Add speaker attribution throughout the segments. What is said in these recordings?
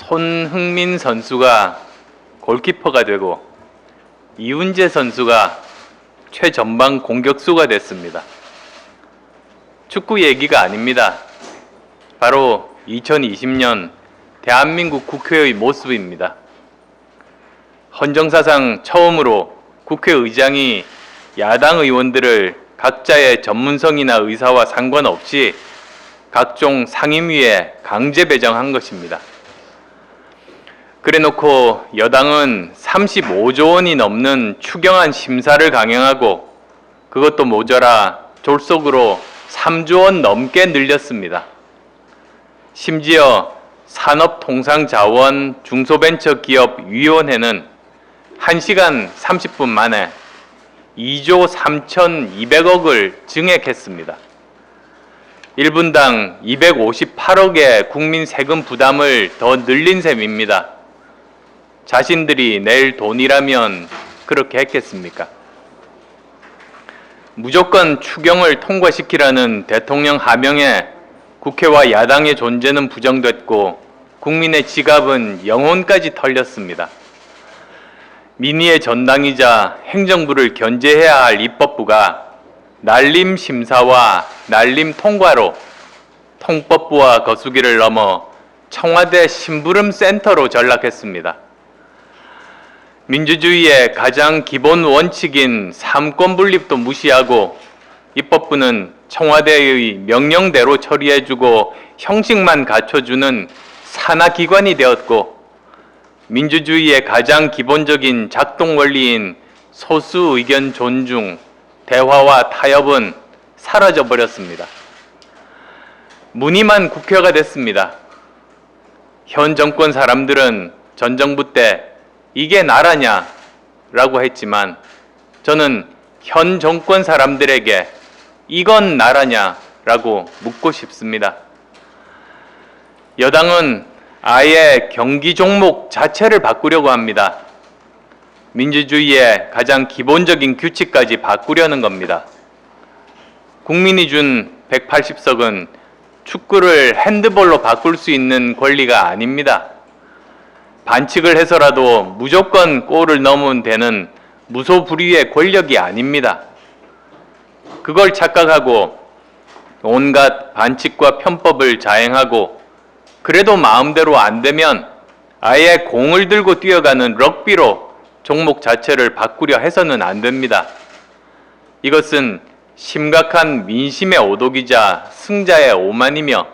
Speaker 1: 손흥민 선수가 골키퍼가 되고 이훈재 선수가 최전방 공격수가 됐습니다. 축구 얘기가 아닙니다. 바로 2020년 대한민국 국회의 모습입니다. 헌정사상 처음으로 국회의장이 야당 의원들을 각자의 전문성이나 의사와 상관없이 각종 상임위에 강제 배정한 것입니다. 그래놓고 여당은 35조 원이 넘는 추경안 심사를 강행하고 그것도 모자라 졸속으로 3조 원 넘게 늘렸습니다. 심지어 산업통상자원 중소벤처기업위원회는 1시간 30분 만에 2조 3,200억을 증액했습니다. 1분당 258억의 국민 세금 부담을 더 늘린 셈입니다. 자신들이 낼 돈이라면 그렇게 했겠습니까? 무조건 추경을 통과시키라는 대통령 하명에 국회와 야당의 존재는 부정됐고 국민의 지갑은 영혼까지 털렸습니다. 민의의 전당이자 행정부를 견제해야 할 입법부가 날림 심사와 날림 통과로 통법부와 거수기를 넘어 청와대 심부름 센터로 전락했습니다. 민주주의의 가장 기본 원칙인 삼권 분립도 무시하고 입법부는 청와대의 명령대로 처리해주고 형식만 갖춰주는 산하기관이 되었고 민주주의의 가장 기본적인 작동 원리인 소수 의견 존중, 대화와 타협은 사라져버렸습니다. 무늬만 국회가 됐습니다. 현 정권 사람들은 전 정부 때 이게 나라냐? 라고 했지만 저는 현 정권 사람들에게 이건 나라냐? 라고 묻고 싶습니다. 여당은 아예 경기 종목 자체를 바꾸려고 합니다. 민주주의의 가장 기본적인 규칙까지 바꾸려는 겁니다. 국민이 준 180석은 축구를 핸드볼로 바꿀 수 있는 권리가 아닙니다. 반칙을 해서라도 무조건 골을 넣으면 되는 무소불위의 권력이 아닙니다. 그걸 착각하고 온갖 반칙과 편법을 자행하고 그래도 마음대로 안 되면 아예 공을 들고 뛰어가는 럭비로 종목 자체를 바꾸려 해서는 안 됩니다. 이것은 심각한 민심의 오독이자 승자의 오만이며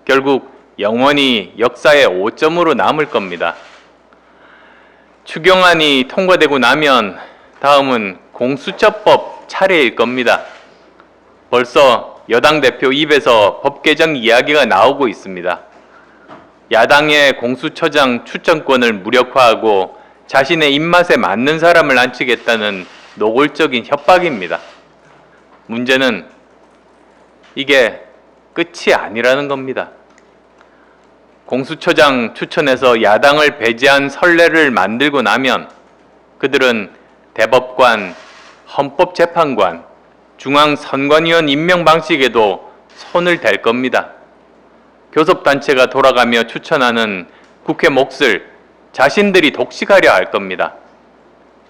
Speaker 1: 결국 영원히 역사의 오점으로 남을 겁니다. 추경안이 통과되고 나면 다음은 공수처법 차례일 겁니다. 벌써 여당 대표 입에서 법 개정 이야기가 나오고 있습니다. 야당의 공수처장 추천권을 무력화하고 자신의 입맛에 맞는 사람을 앉히겠다는 노골적인 협박입니다. 문제는 이게 끝이 아니라는 겁니다. 공수처장 추천에서 야당을 배제한 선례를 만들고 나면 그들은 대법관, 헌법재판관, 중앙선관위원 임명 방식에도 손을 댈 겁니다. 교섭단체가 돌아가며 추천하는 국회 몫을 자신들이 독식하려 할 겁니다.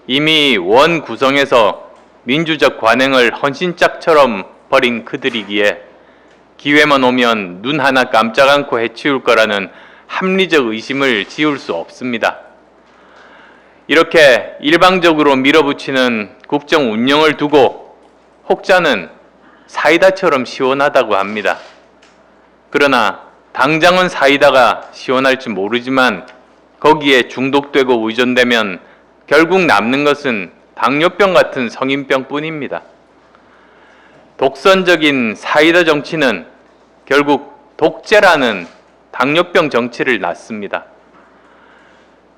Speaker 1: 이미 원 구성에서 민주적 관행을 헌신짝처럼 벌인 그들이기에 기회만 오면 눈 하나 깜짝 않고 해치울 거라는 합리적 의심을 지울 수 없습니다. 이렇게 일방적으로 밀어붙이는 국정 운영을 두고 혹자는 사이다처럼 시원하다고 합니다. 그러나 당장은 사이다가 시원할지 모르지만 거기에 중독되고 의존되면 결국 남는 것은 당뇨병 같은 성인병뿐입니다. 독선적인 사이다 정치는 결국 독재라는 당뇨병 정치를 낳습니다.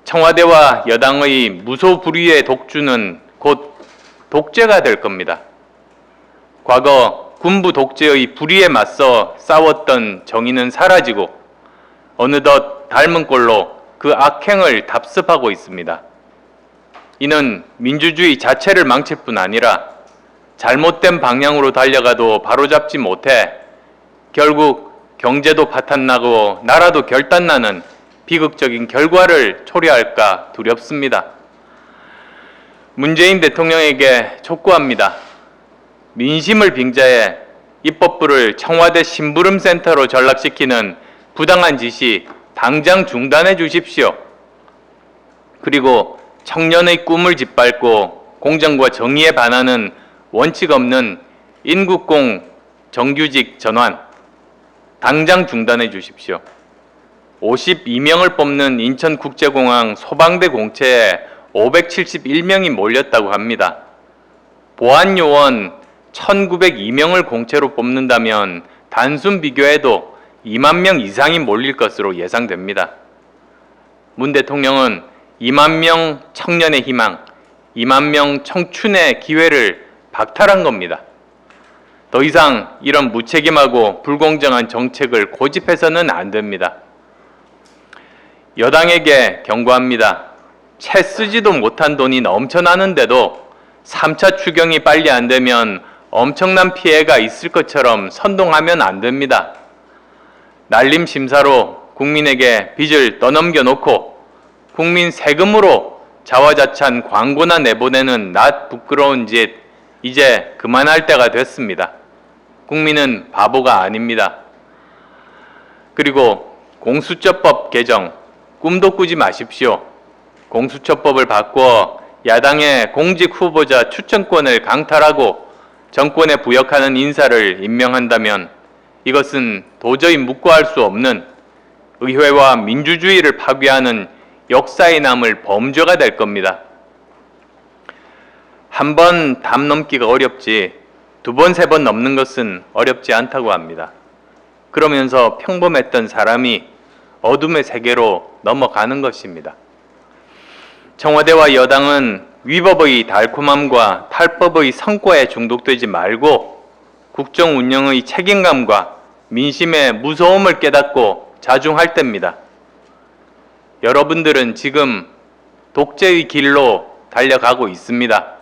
Speaker 1: 청와대와 여당의 무소불위의 독주는 곧 독재가 될 겁니다. 과거 군부 독재의 불의에 맞서 싸웠던 정의는 사라지고 어느덧 닮은 꼴로 그 악행을 답습하고 있습니다. 이는 민주주의 자체를 망칠 뿐 아니라 잘못된 방향으로 달려가도 바로잡지 못해 결국 경제도 파탄나고 나라도 결단나는 비극적인 결과를 초래할까 두렵습니다. 문재인 대통령에게 촉구합니다. 민심을 빙자해 입법부를 청와대 심부름센터로 전락시키는 부당한 지시 당장 중단해 주십시오. 그리고 청년의 꿈을 짓밟고 공정과 정의에 반하는 원칙 없는 인국공 정규직 전환 당장 중단해 주십시오. 52명을 뽑는 인천국제공항 소방대 공채에 571명이 몰렸다고 합니다. 보안요원 1902명을 공채로 뽑는다면 단순 비교해도 2만 명 이상이 몰릴 것으로 예상됩니다. 문 대통령은 2만 명 청년의 희망, 2만 명 청춘의 기회를 박탈한 겁니다. 더 이상 이런 무책임하고 불공정한 정책을 고집해서는 안 됩니다. 여당에게 경고합니다. 채 쓰지도 못한 돈이 넘쳐나는데도 3차 추경이 빨리 안 되면 엄청난 피해가 있을 것처럼 선동하면 안 됩니다. 날림 심사로 국민에게 빚을 떠넘겨 놓고 국민 세금으로 자화자찬 광고나 내보내는 낯 부끄러운 짓 이제 그만할 때가 됐습니다. 국민은 바보가 아닙니다. 그리고 공수처법 개정 꿈도 꾸지 마십시오. 공수처법을 바꿔 야당의 공직 후보자 추천권을 강탈하고 정권에 부역하는 인사를 임명한다면 이것은 도저히 묵과할 수 없는 의회와 민주주의를 파괴하는 역사에 남을 범죄가 될 겁니다. 한 번 담 넘기가 어렵지 두 번, 세 번 넘는 것은 어렵지 않다고 합니다. 그러면서 평범했던 사람이 어둠의 세계로 넘어가는 것입니다. 청와대와 여당은 위법의 달콤함과 탈법의 성과에 중독되지 말고 국정 운영의 책임감과 민심의 무서움을 깨닫고 자중할 때입니다. 여러분들은 지금 독재의 길로 달려가고 있습니다.